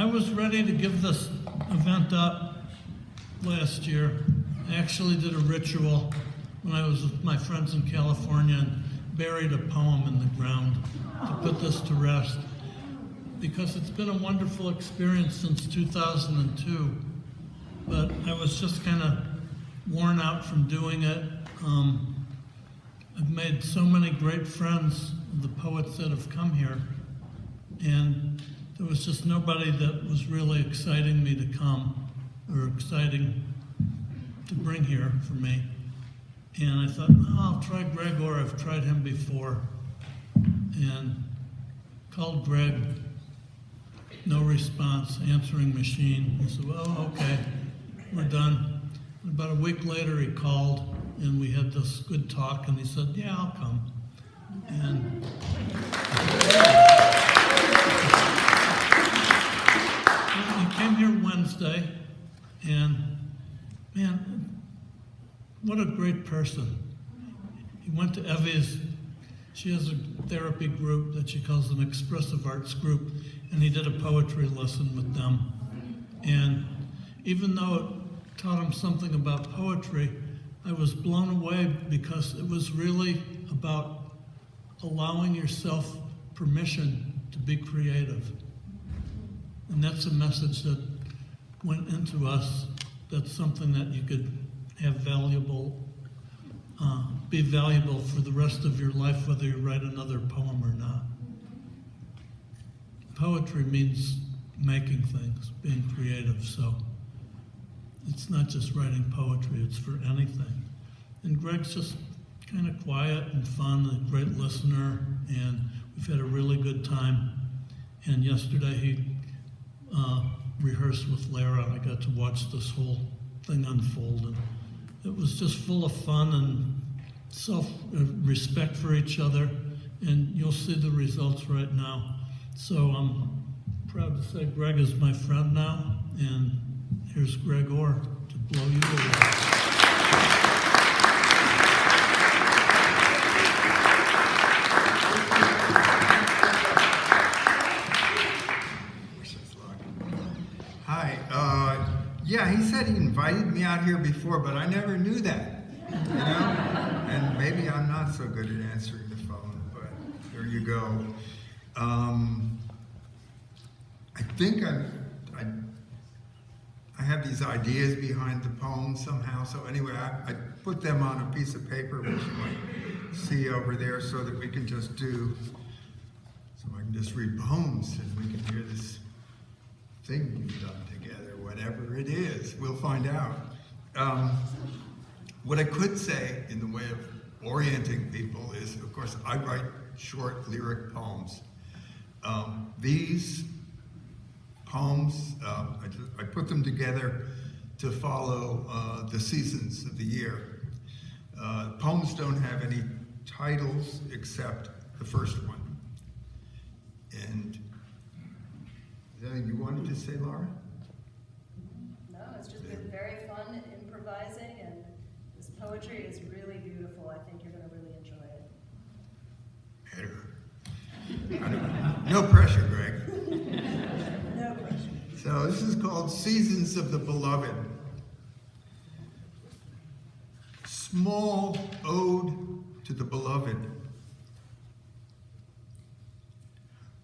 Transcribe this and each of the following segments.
was ready to give this event up last year. I actually did a ritual when I was with my friends in California and buried a poem in the ground to put this to rest, because it's been a wonderful experience since 2002, but I was just kind of worn out from doing it. I've made so many great friends, the poets that have come here, and there was just nobody that was really exciting me to come, or exciting to bring here for me. And I thought, oh, I'll try Gregory. I've tried him before. And called Greg, no response, answering machine. I said, well, okay, we're done. And about a week later, he called, and we had this good talk, and he said, yeah, I'll come. And he came here Wednesday, and man, what a great person. He went to Evie's. She has a therapy group that she calls an expressive arts group, and he did a poetry lesson with them. And even though it taught him something about poetry, I was blown away because it was really about allowing yourself permission to be creative. And that's a message that went into us. That's something that you could have be valuable for the rest of your life, whether you write another poem or not. Poetry means making things, being creative, so it's not just writing poetry, it's for anything. And Greg's just kind of quiet and fun, a great listener, and we've had a really good time. And yesterday he rehearsed with Lara, and I got to watch this whole thing unfold, and it was just full of fun and respect for each other, and you'll see the results right now. So I'm proud to say Greg is my friend now, and here's Gregory to blow you away. Yeah, he said he invited me out here before, but I never knew that, you know? And maybe I'm not so good at answering the phone, but there you go. I think I have these ideas behind the poem somehow, so anyway, I put them on a piece of paper, which you might see over there, so that we can just I can just read poems, and we can hear this thing we've done together, whatever it is. We'll find out. What I could say in the way of orienting people is, of course, I write short lyric poems. These poems, I put them together to follow the seasons of the year. Poems don't have any titles except the first one. And is there anything you wanted to say, Lara? No, it's just been very fun improvising, and this poetry is really beautiful. I think you're going to really enjoy it. Better. No pressure, Greg. No pressure. So this is called Seasons of the Beloved. Small ode to the beloved.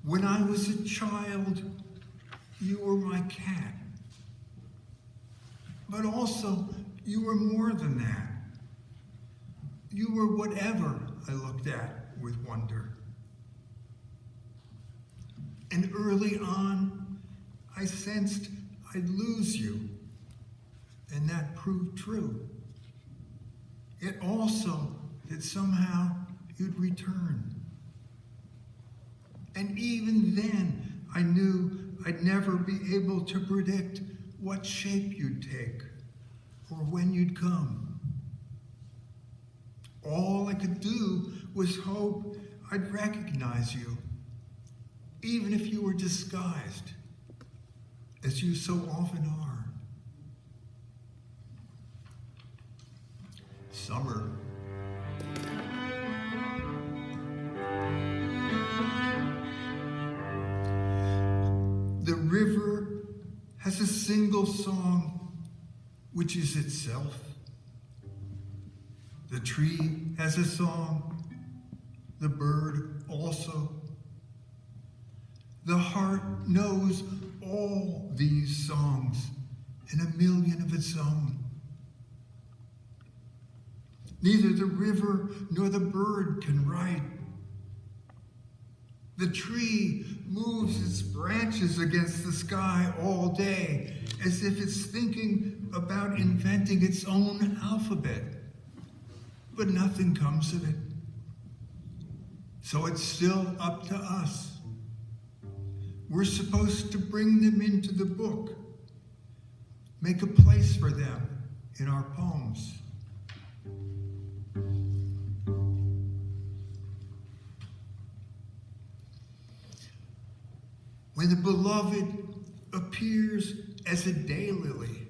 When I was a child, you were my cat. But also, you were more than that. You were whatever I looked at with wonder. And early on, I sensed I'd lose you, and that proved true. Yet also that somehow you'd return. And even then, I knew I'd never be able to predict what shape you'd take or when you'd come. All I could do was hope I'd recognize you, even if you were disguised, as you so often are. Summer. The river has a single song, which is itself. The tree has a song, the bird also. The heart knows all these songs in a million of its own. Neither the river nor the bird can write. The tree moves its branches against the sky all day, as if it's thinking about inventing its own alphabet. But nothing comes of it. So it's still up to us. We're supposed to bring them into the book, make a place for them in our poems. When the beloved appears as a daylily,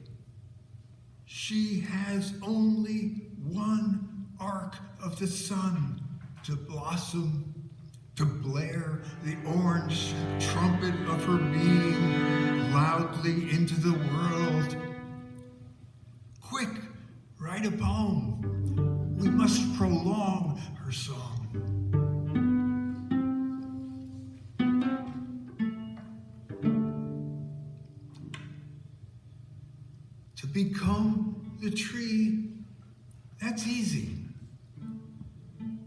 she has only one arc of the sun to blossom, to blare the orange trumpet of her being loudly into the world. Quick, write a poem. We must prolong her song. To become the tree, that's easy.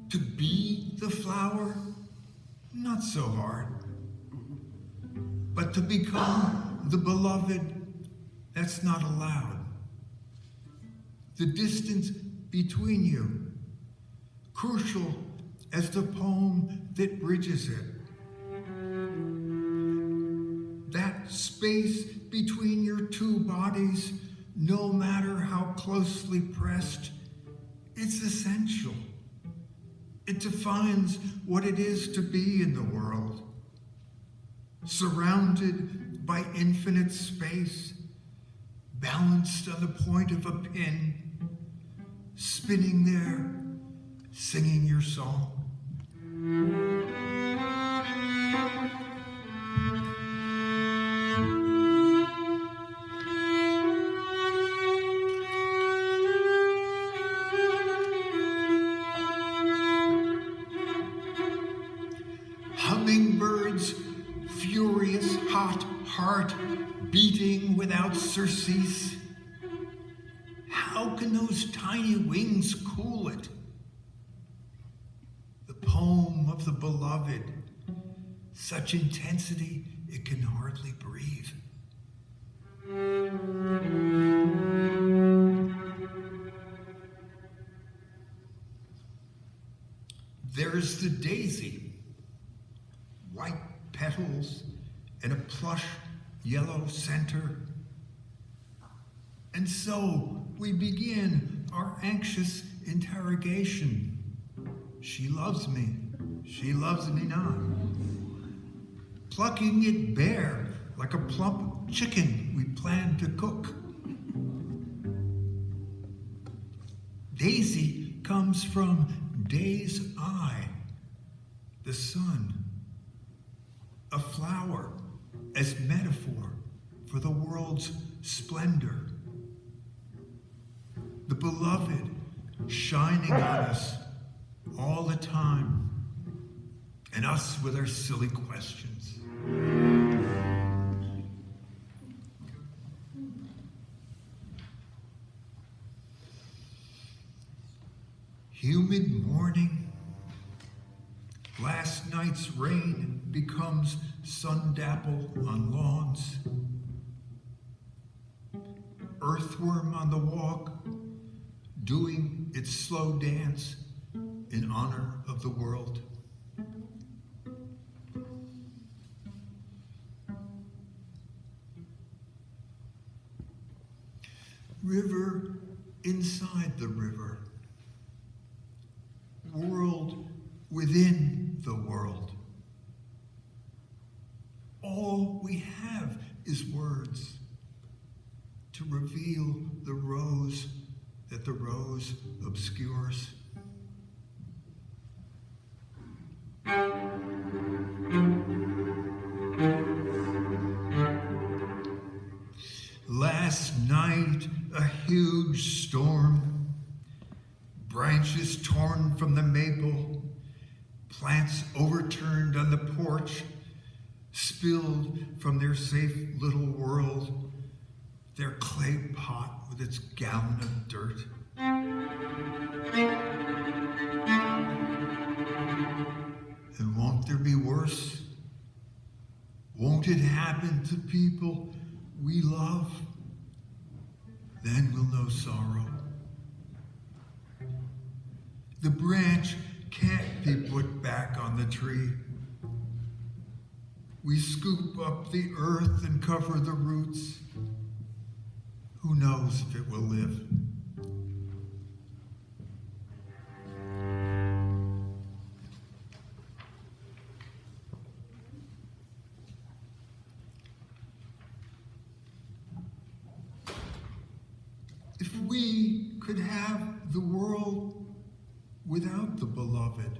To be the flower, not so hard. But to become the beloved, that's not allowed. The distance between you, crucial as the poem that bridges it. That space between your two bodies, no matter how closely pressed, it's essential. It defines what it is to be in the world, surrounded by infinite space, balanced on the point of a pin, spinning there, singing your song. Hummingbirds, furious, hot heart, beating without surcease. How can those tiny wings cool it? The poem of the beloved, such intensity it can hardly breathe. There's the daisy, white petals and a plush yellow center. And so we begin our anxious interrogation. She loves me not. Plucking it bare like a plump chicken we plan to cook. Daisy comes from day's eye, the sun, a flower as metaphor for the world's splendor. The beloved shining on us all the time, and us with our silly questions. Humid morning, last night's rain becomes sun-dapple on lawns. Earthworm on the walk, doing its slow dance in honor of the world. River inside the river. World within the world. All we have is words to reveal the rose that the rose obscures. plants overturned on the porch, spilled from their safe little world, their clay pot with its gallon of dirt. And won't there be worse? Won't it happen to people we love? Then we'll know sorrow. The branch can't be put back on the tree. We scoop up the earth and cover the roots. Who knows if it will live? If we could have the world without the beloved,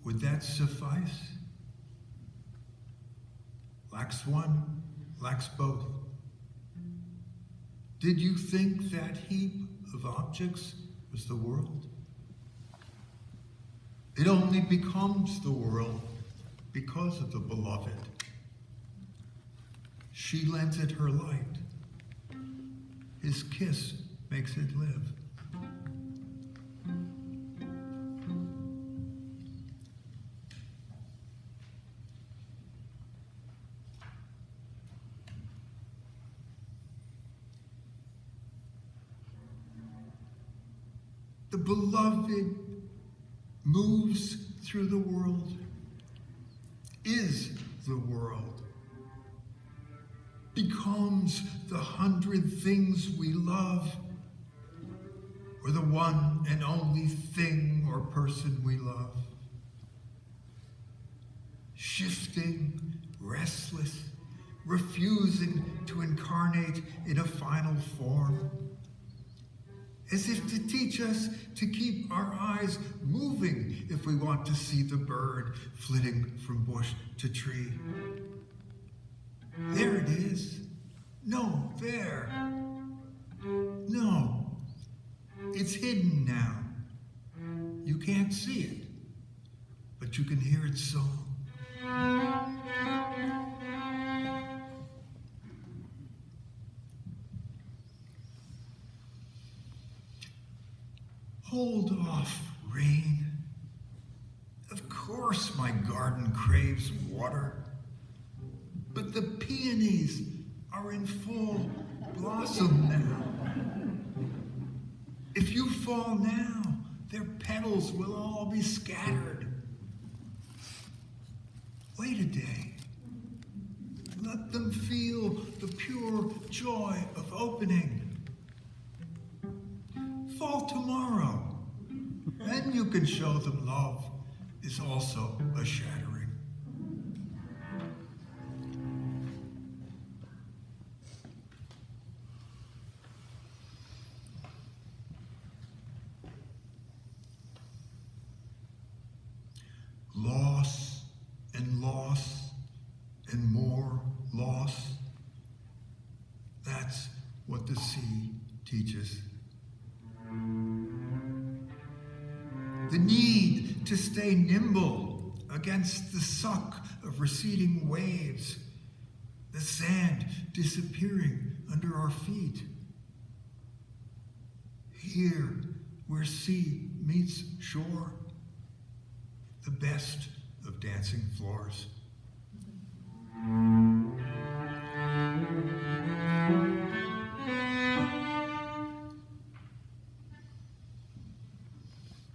would that suffice? Lacks one, lacks both. Did you think that heap of objects was the world? It only becomes the world because of the beloved. She lends it her light. His kiss makes it live. The beloved moves through the world, is the world, becomes the 100 things we love, or the one and only thing or person we love. Shifting, restless, refusing to incarnate in a final form, as if to teach us to keep our eyes moving if we want to see the bird flitting from bush to tree. There it is. No, there. No, it's hidden now. You can't see it, but you can hear its song. Hold off, rain. Of course my garden craves water, but the peonies are in full blossom now. If you fall now, their petals will all be scattered. Wait a day. Let them feel the pure joy of opening. Fall tomorrow. Then you can show them love is also a shattering. Loss and loss and more loss. That's what the sea teaches. The need to stay nimble against the suck of receding waves, the sand disappearing under our feet. Here, where sea meets shore, the best of dancing floors.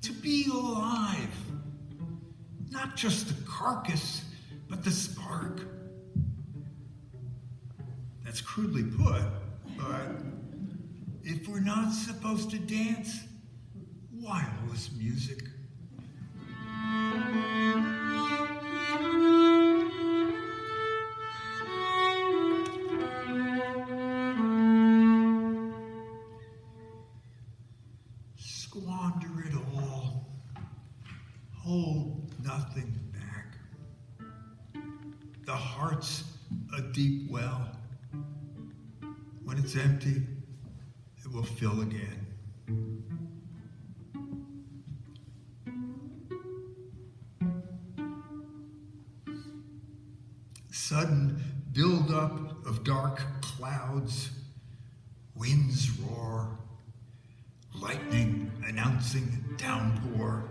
To be alive, not just the carcass, but the spark. That's crudely put, but if we're not supposed to dance, why all this music? Squander it all. Hold nothing back. The heart's a deep well. When it's empty, it will fill again. Sudden build-up of dark clouds, winds roar, lightning announcing downpour.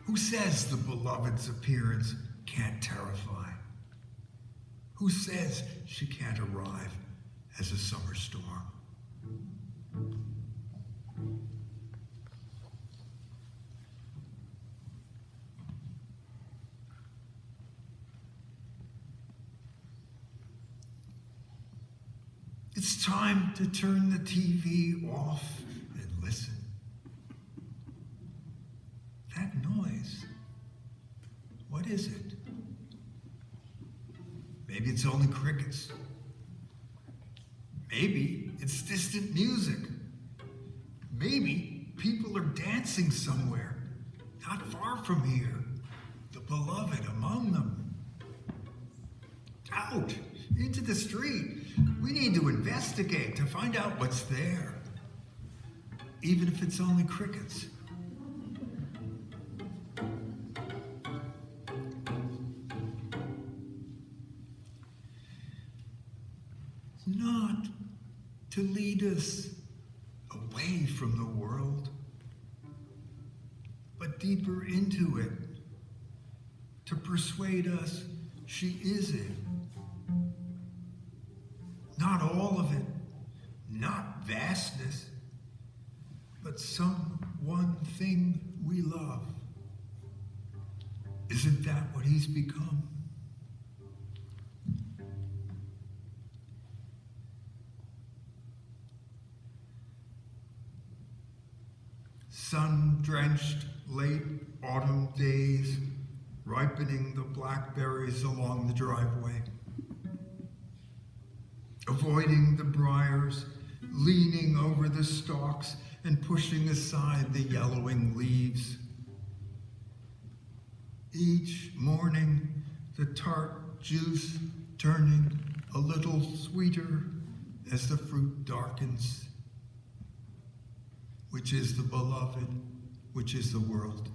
Who says the beloved's appearance can't terrify? Who says she can't arrive as a summer storm? It's time to turn the TV off and listen. That noise, what is it? Maybe it's only crickets. Maybe it's distant music. Maybe people are dancing somewhere, not far from here, the beloved among them. Out into the street. We need to investigate to find out what's there, even if it's only crickets. Not to lead us away from the world, but deeper into it, to persuade us she is it. Not all of it, not vastness, but some one thing we love. Isn't that what he's become? Sun-drenched late autumn days, ripening the blackberries along the driveway. Avoiding the briars, leaning over the stalks and pushing aside the yellowing leaves. Each morning, the tart juice turning a little sweeter as the fruit darkens. Which is the beloved, which is the world.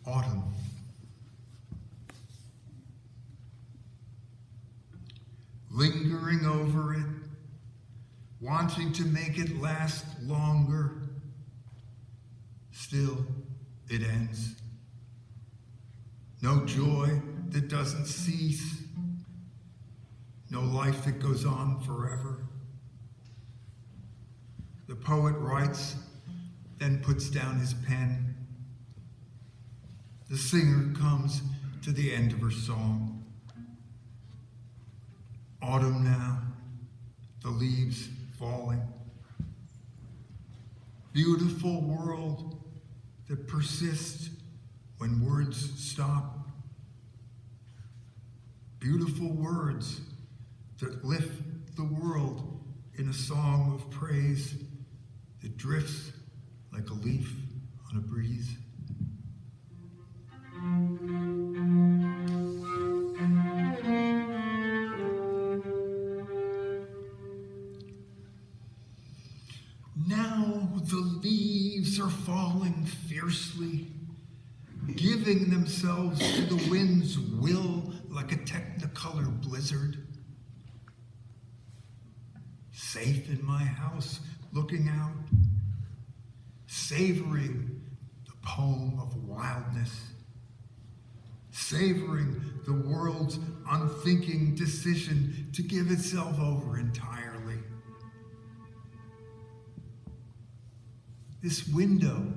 Autumn. Lingering over it, wanting to make it last longer. Still, it ends. No joy that doesn't cease. No life that goes on forever. The poet writes, then puts down his pen. The singer comes to the end of her song. Autumn now, the leaves falling. Beautiful world that persists when words stop. Beautiful words that lift the world in a song of praise that drifts like a leaf on a breeze. Now the leaves are falling fiercely, giving themselves to the wind's will like a technicolor blizzard. Safe in my house, looking out, savoring the poem of wildness, savoring the world's unthinking decision to give itself over entirely. This window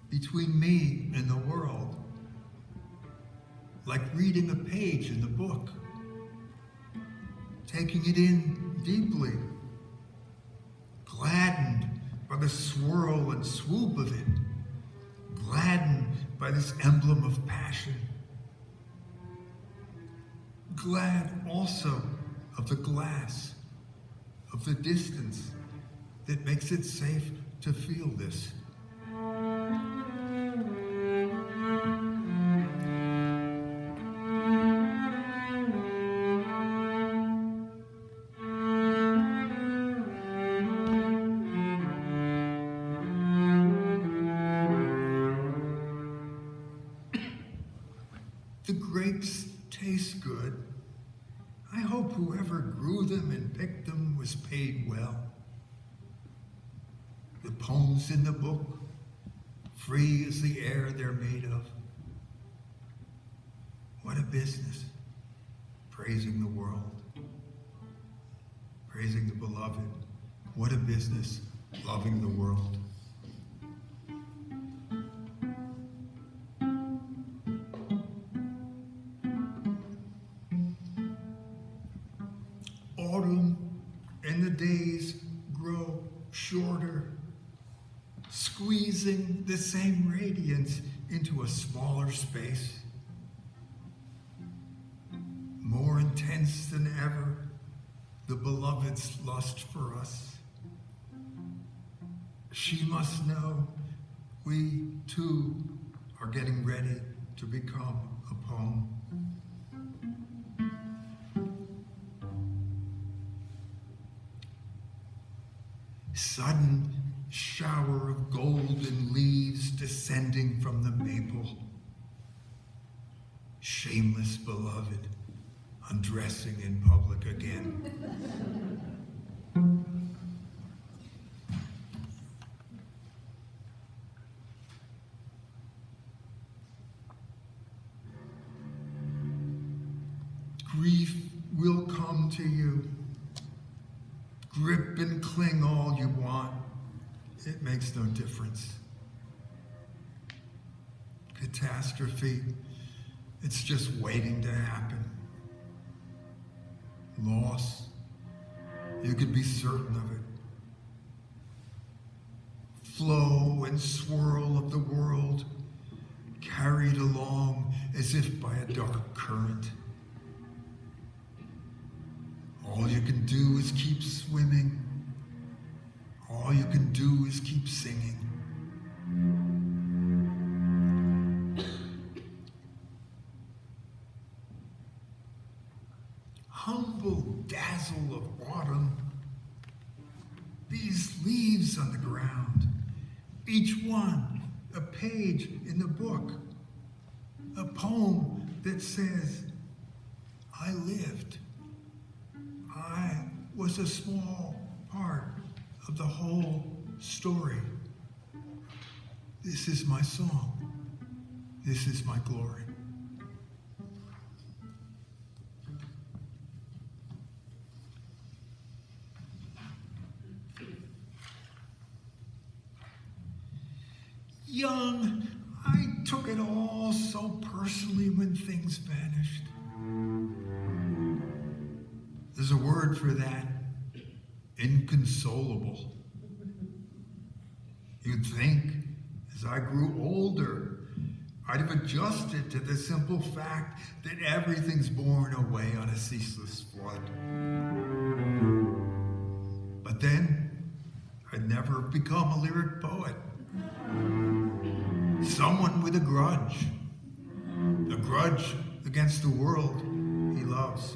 between me and the world, like reading a page in the book, taking it in deeply, gladdened by the swirl and swoop of it, gladdened by this emblem of passion, glad also of the glass, of the distance that makes it safe to feel this. The grapes taste good. I hope whoever grew them and picked them was paid well. The poems in the book, free as the air they're made of. What a business, praising the world, praising the beloved. What a business, loving the world. Autumn and the days grow shorter, squeezing the same radiance into a smaller space. More intense than ever, the beloved's lust for us. She must know we too are getting ready to become a poem. Sudden shower of golden leaves descending from the maple. Shameless beloved, undressing in public again. Grief will come to you. Grip and cling all you want. It makes no difference. Catastrophe, it's just waiting to happen. Loss, you could be certain of it. Flow and swirl of the world, carried along as if by a dark current. All you can do is keep swimming. All you can do is keep singing. Humble dazzle of autumn. These leaves on the ground, each one a page in the book, a poem that says, I lived. I was a small part of the whole story. This is my song. This is my glory. Young, I took it all so personally when things vanished. There's a word for that, inconsolable. You'd think, as I grew older, I'd have adjusted to the simple fact that everything's borne away on a ceaseless flood. But then, I'd never become a lyric poet. Someone with a grudge against the world he loves.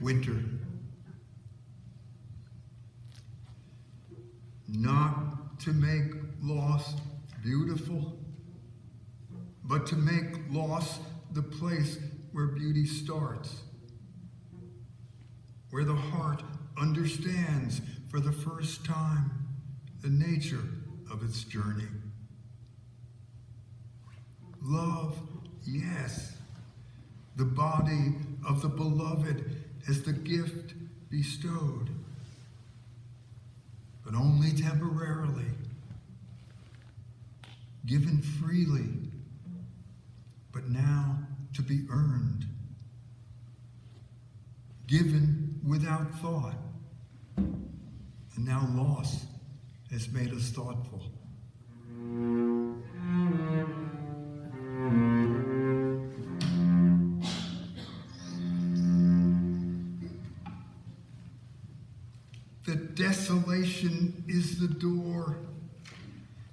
Winter. Not to make loss beautiful, but to make loss the place where beauty starts, where the heart understands for the first time the nature of its journey. Love, yes, the body of the beloved as the gift bestowed, but only temporarily, given freely, but now to be earned, given without thought, and now loss has made us thoughtful. The desolation is the door.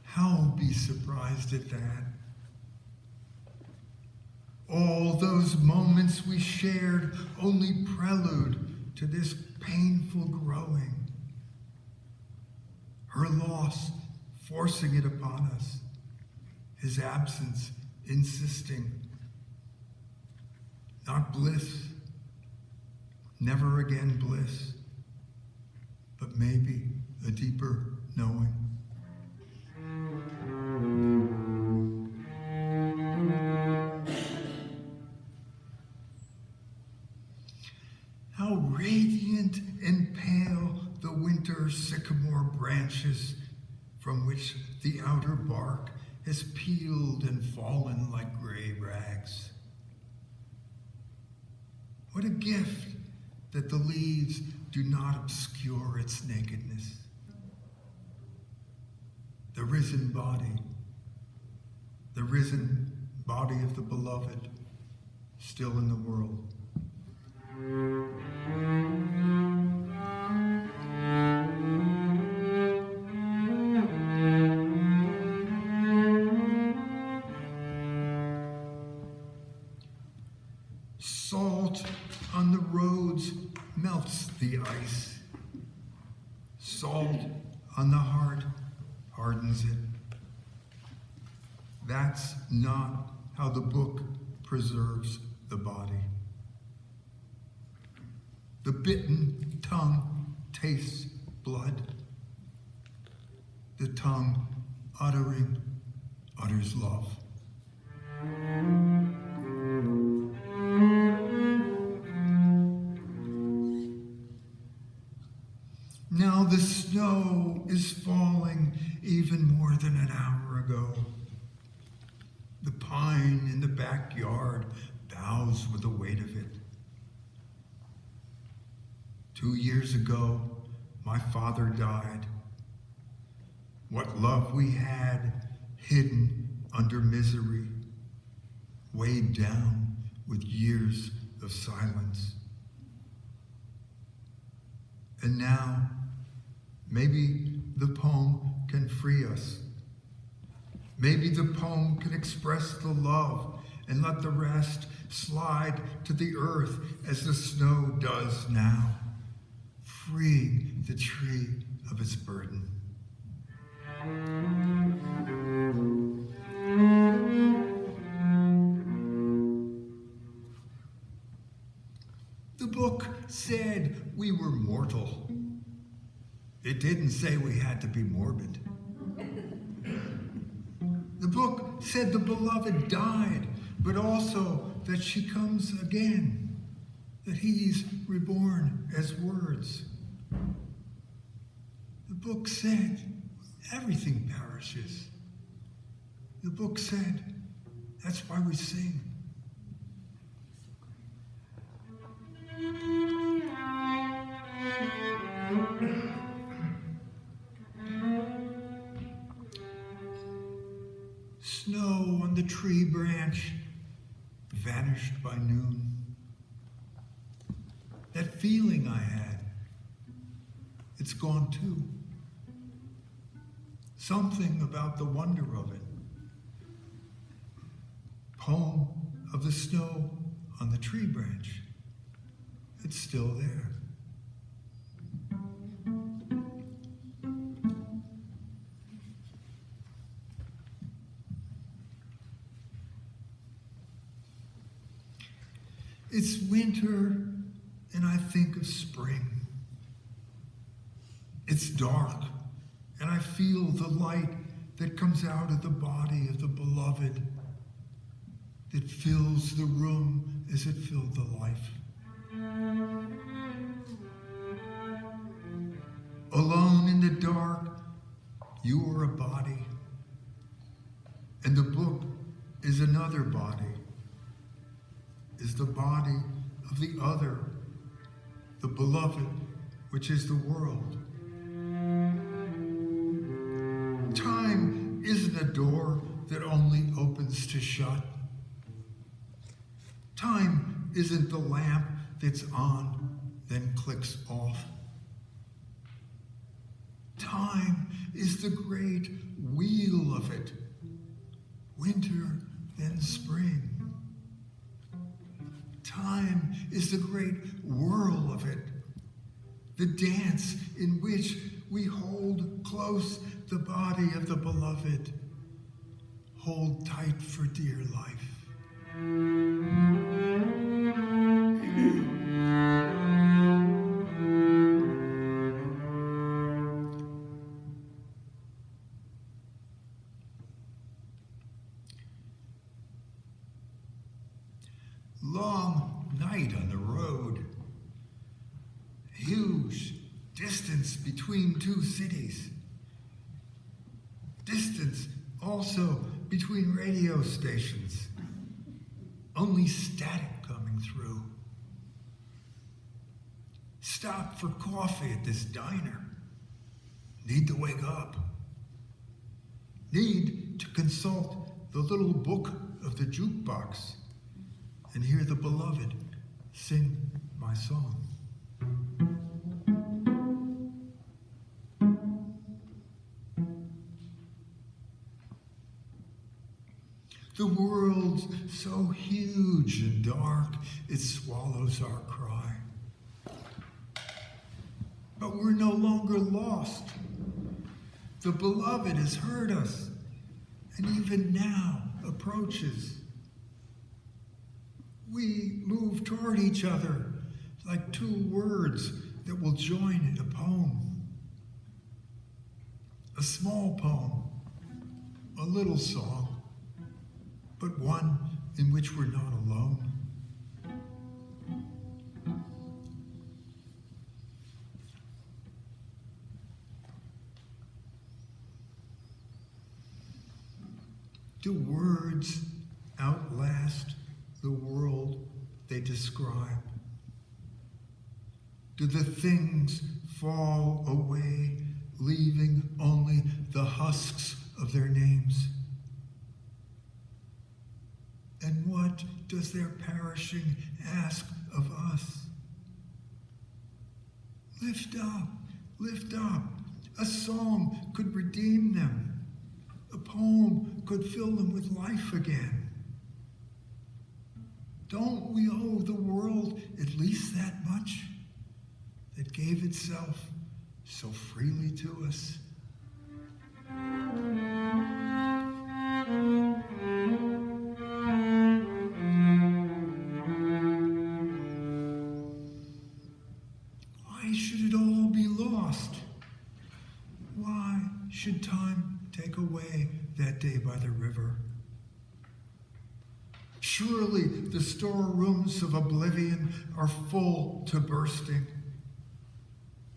How be surprised at that? All those moments we shared, only prelude to this painful growing. Her loss forcing it upon us, his absence insisting. Not bliss, never again bliss, but maybe a deeper knowing. How radiant and pale the winter sycamore branches from which the outer bark has peeled and fallen like gray rags. What a gift that the leaves do not obscure its nakedness. The risen body of the beloved, still in the world. Salt on the roads melts the ice. Salt on the heart hardens it. That's not how the book preserves the body. The bitten tongue tastes blood. The tongue utters love. Now the snow is falling even more than an hour ago. The pine in the backyard bows with the weight of it. 2 years ago, my father died. What love we had hidden under misery, weighed down with years of silence. And now, maybe the poem can free us. Maybe the poem can express the love and let the rest slide to the earth as the snow does now, freeing the tree of its burden. The book said we were mortal. It didn't say we had to be morbid. The book said the beloved died, but also that she comes again, that he's reborn as words. The book said everything perishes. The book said that's why we sing. Snow on the tree branch vanished by noon. That feeling I had, it's gone too. Something about the wonder of it. Poem of the snow on the tree branch. It's still there. It's winter, and I think of spring. It's dark, and I feel the light that comes out of the body of the beloved, that fills the room as it filled the life. Alone in the dark, you are a body, and the book is another body. Is the body of the other, the beloved, which is the world. Time isn't a door that only opens to shut. Time isn't the lamp that's on, then clicks off. Time is the great wheel of it. Winter, then spring. time is the great whirl of it, the dance in which we hold close the body of the beloved, hold tight for dear life. Long night on the road, huge distance between two cities, distance also between radio stations, only static coming through. Stop for coffee at this diner, need to wake up, need to consult the little book of the jukebox and hear the beloved sing my song. The world's so huge and dark, it swallows our cry. But we're no longer lost. The beloved has heard us, and even now approaches. We move toward each other like two words that will join in a poem. A small poem, a little song, but one in which we're not alone. Do words outlast the world they describe? Do the things fall away, leaving only the husks of their names? And what does their perishing ask of us? Lift up, lift up. A song could redeem them. A poem could fill them with life again. Don't we owe the world at least that much that gave itself so freely to us? Why should it all be lost? Why should time take away that day by the river? Surely the storerooms of oblivion are full to bursting.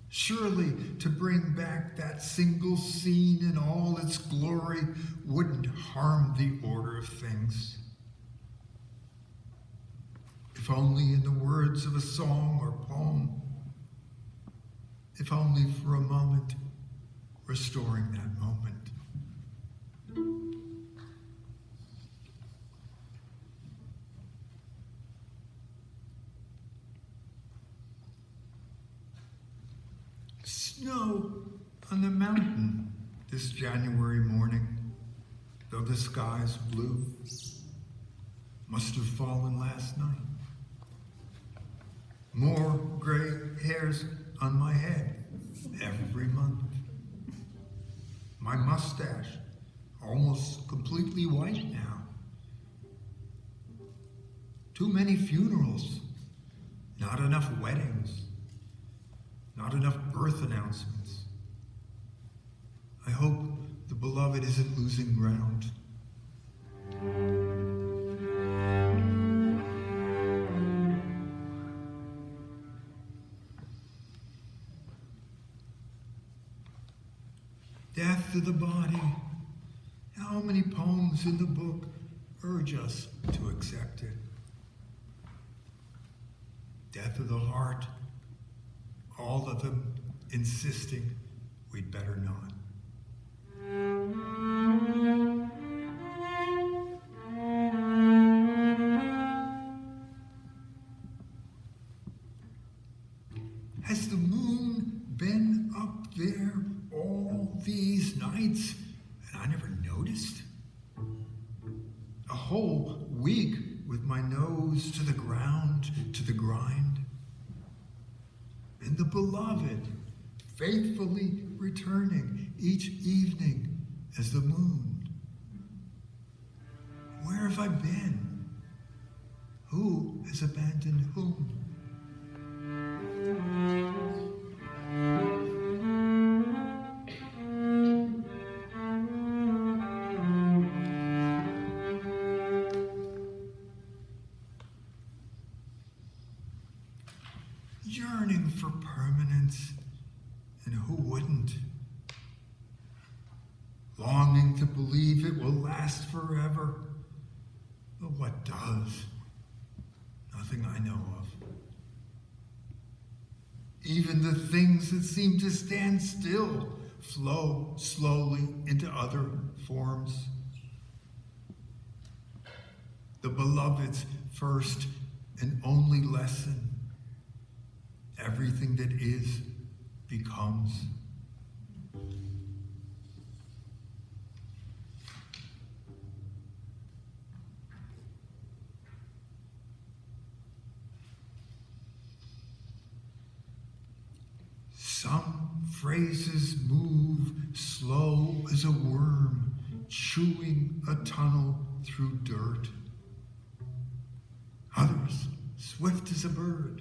Surely to bring back that single scene in all its glory wouldn't harm the order of things. If only in the words of a song or poem, if only for a moment, restoring that moment. Snow on the mountain this January morning, though the sky's blue, must have fallen last night. More gray hairs on my head every month. My mustache almost completely white now. Too many funerals, not enough weddings, not enough birth announcements. I hope the beloved isn't losing ground. Death to the body. How many poems in the book urge us to accept it? Death of the heart. All of them insisting we'd better not. Has the moon been up there all these nights and I never noticed? A whole week with my nose to the ground, to the grind. And the beloved, faithfully returning each evening as the moon. Where have I been? Who has abandoned whom? Yearning for permanence, and who wouldn't? Longing to believe it will last forever, but what does? Nothing I know of. Even the things that seem to stand still flow slowly into other forms. The beloved's first and only lesson. Everything that is becomes. Some phrases move slow as a worm chewing a tunnel through dirt. Others swift as a bird.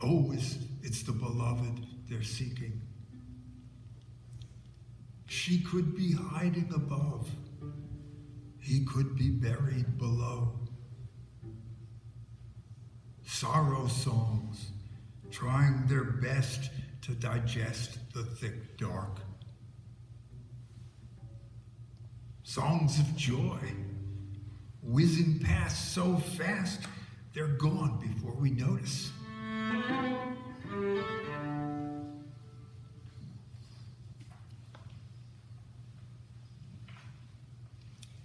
Oh, it's the beloved they're seeking. She could be hiding above. He could be buried below. Sorrow songs, trying their best to digest the thick dark. Songs of joy, whizzing past so fast, they're gone before we notice.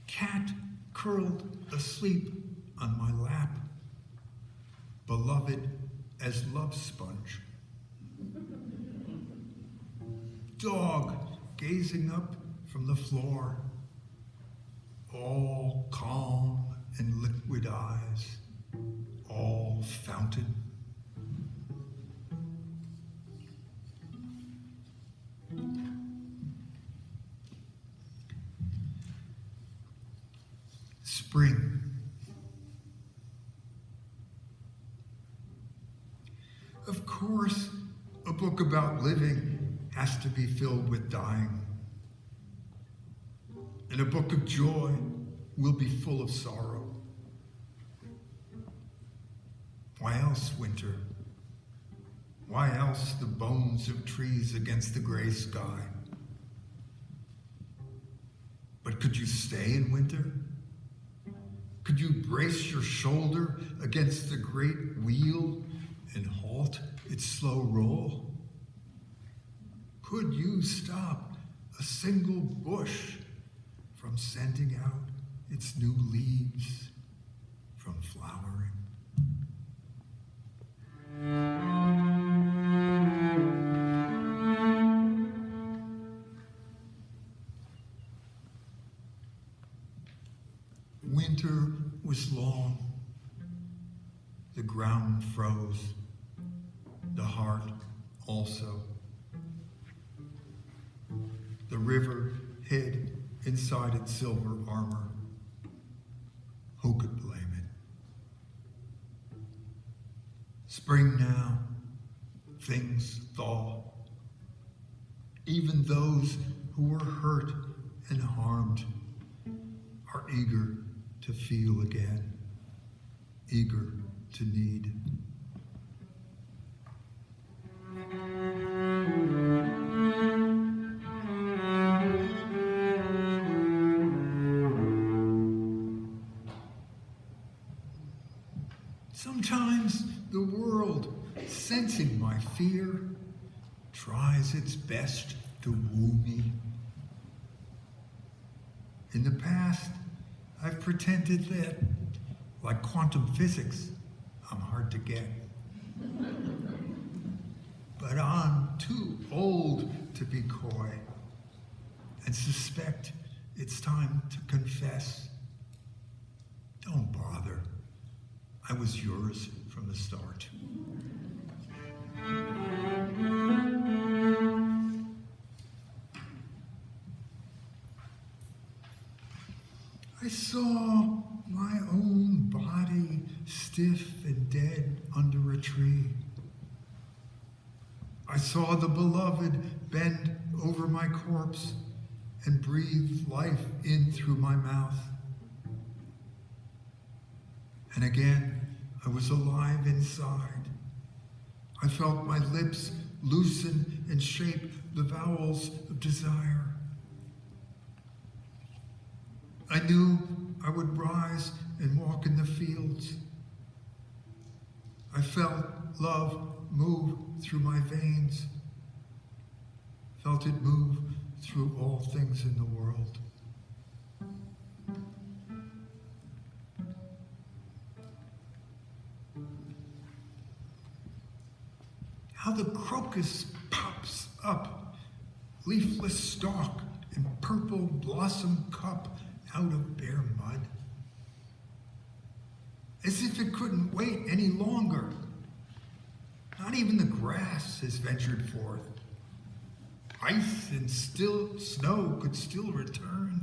Cat curled asleep on my lap, beloved as love sponge. Dog gazing up from the floor, all calm and liquid eyes, all fountain. Spring. Of course, a book about living has to be filled with dying. And a book of joy will be full of sorrow. Why else winter? Why else the bones of trees against the gray sky? But could you stay in winter? Could you brace your shoulder against the great wheel and halt its slow roll? Could you stop a single bush from sending out its new leaves, from flowering? Winter was long. The ground froze. The heart also. The river hid inside its silver armor. Who could blame it? Spring now, things thaw. Even those who were hurt and harmed are eager to feel again, eager to need. Sometimes the world, sensing my fear, tries its best to woo me. In the past, I've pretended that, like quantum physics, I'm hard to get. But I'm too old to be coy and suspect it's time to confess. Don't bother. I was yours from the start. I saw my own body stiff and dead under a tree. I saw the beloved bend over my corpse and breathe life in through my mouth. And again, I was alive inside. I felt my lips loosen and shape the vowels of desire. I knew I would rise and walk in the fields. I felt love move through my veins, felt it move through all things in the world. How the crocus pops up, leafless stalk and purple blossom cup out of bare mud. As if it couldn't wait any longer. Not even the grass has ventured forth. Ice and still snow could still return.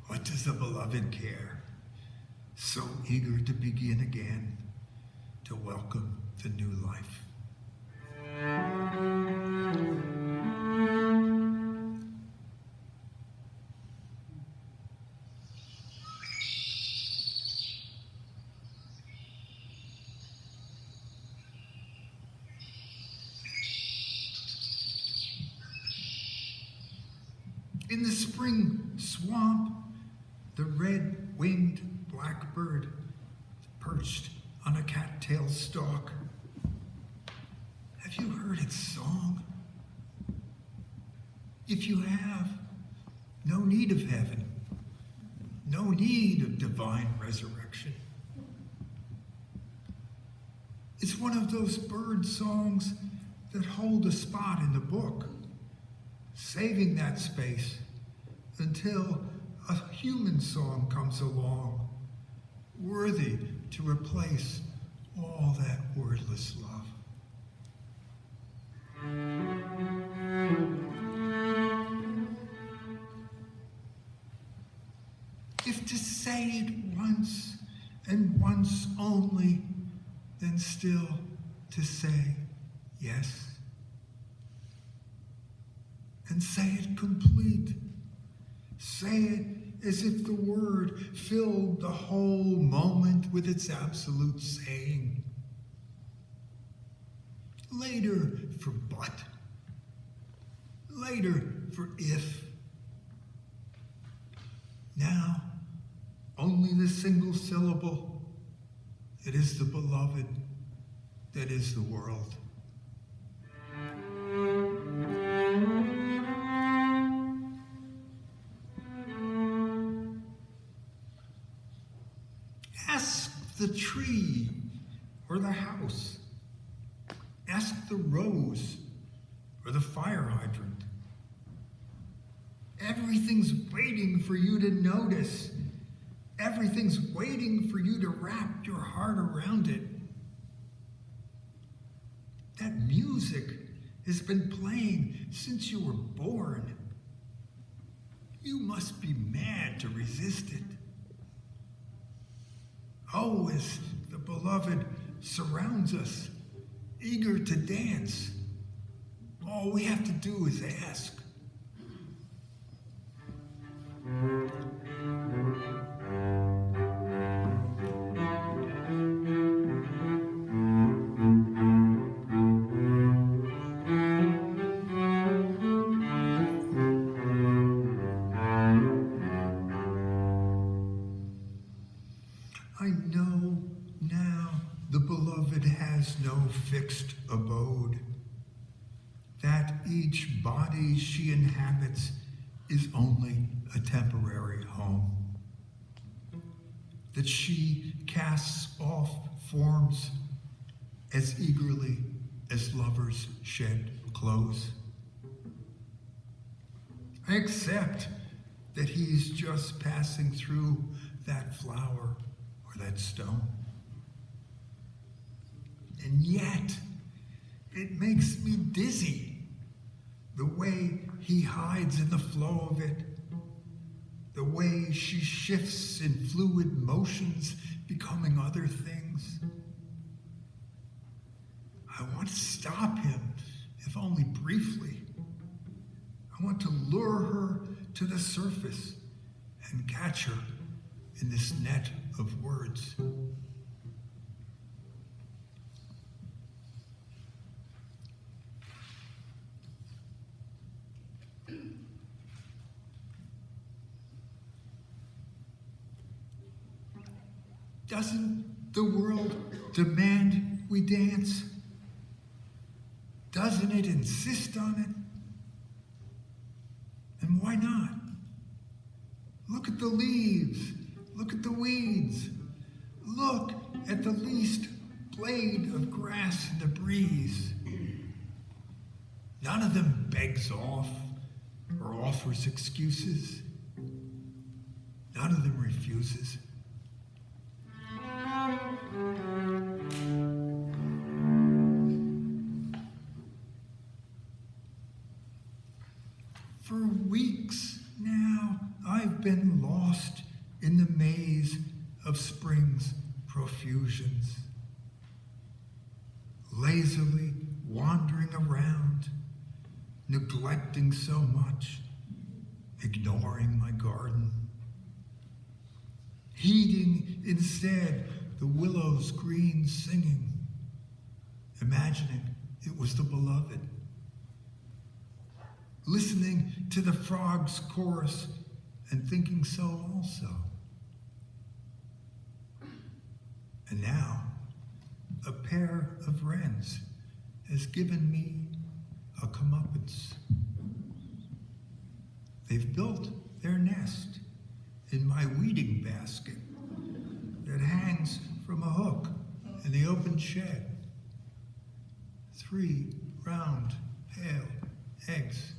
What does the beloved care? So eager to begin again, to welcome the new life. In the spring swamp, the red-winged blackbird perched on a cattail stalk. Have you heard its song? If you have, no need of heaven, no need of divine resurrection. It's one of those bird songs that hold a spot in the book, saving that space until a human song comes along, worthy to replace all that wordless love. If to say it once and once only, then still to say yes. And say it complete. Say it as if the word filled the whole moment with its absolute saying. Later for but. Later for if. Now, only the single syllable. It is the beloved that is the world. Ask the tree or the house. Ask the rose or the fire hydrant. Everything's waiting for you to notice. Everything's waiting for you to wrap your heart around it. That music has been playing since you were born. You must be mad to resist it. Oh, as the beloved surrounds us, eager to dance, all we have to do is ask. I know now the beloved has no fixed abode, that each body she inhabits is only a temporary home, that she casts off forms as eagerly as lovers shed clothes. I accept that he's just passing through that flower or that stone. And yet, it makes me dizzy, the way he hides in the flow of it, the way she shifts in fluid motions, becoming other things. I want to stop him, if only briefly. I want to lure her to the surface and catch her in this net of words. Doesn't the world demand we dance? Doesn't it insist on it? And why not? Look at the leaves. Look at the weeds. Look at the least blade of grass in the breeze. None of them begs off or offers excuses. None of them refuses. For weeks now, I've been lost in the maze of spring's profusions, lazily wandering around, neglecting so much, ignoring my garden, heeding instead the willow's green singing, imagining it was the beloved, listening to the frog's chorus and thinking so also. And now, a pair of wrens has given me a comeuppance. They've built their nest in my weeding basket that hangs from a hook in the open shed. 3 round, pale eggs.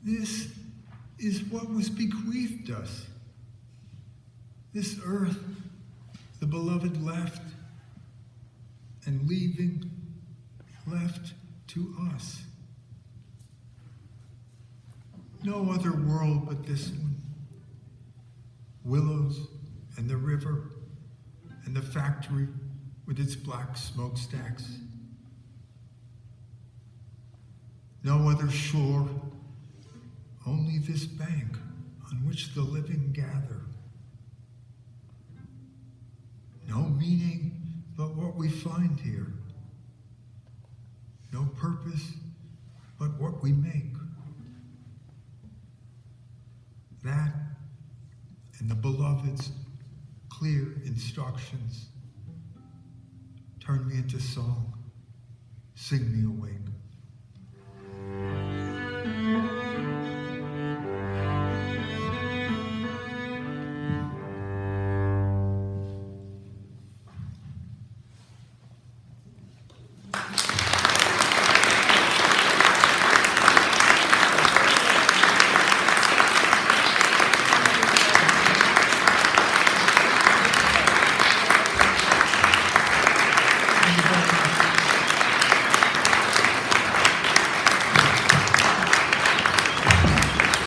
This is what was bequeathed us. This earth the beloved left, and leaving, left to us. No other world but this one. Willows and the river and the factory with its black smokestacks. No other shore, only this bank on which the living gather. No meaning but what we find here. No purpose but what we make. That and the beloved's clear instructions turn me into song, sing me awake.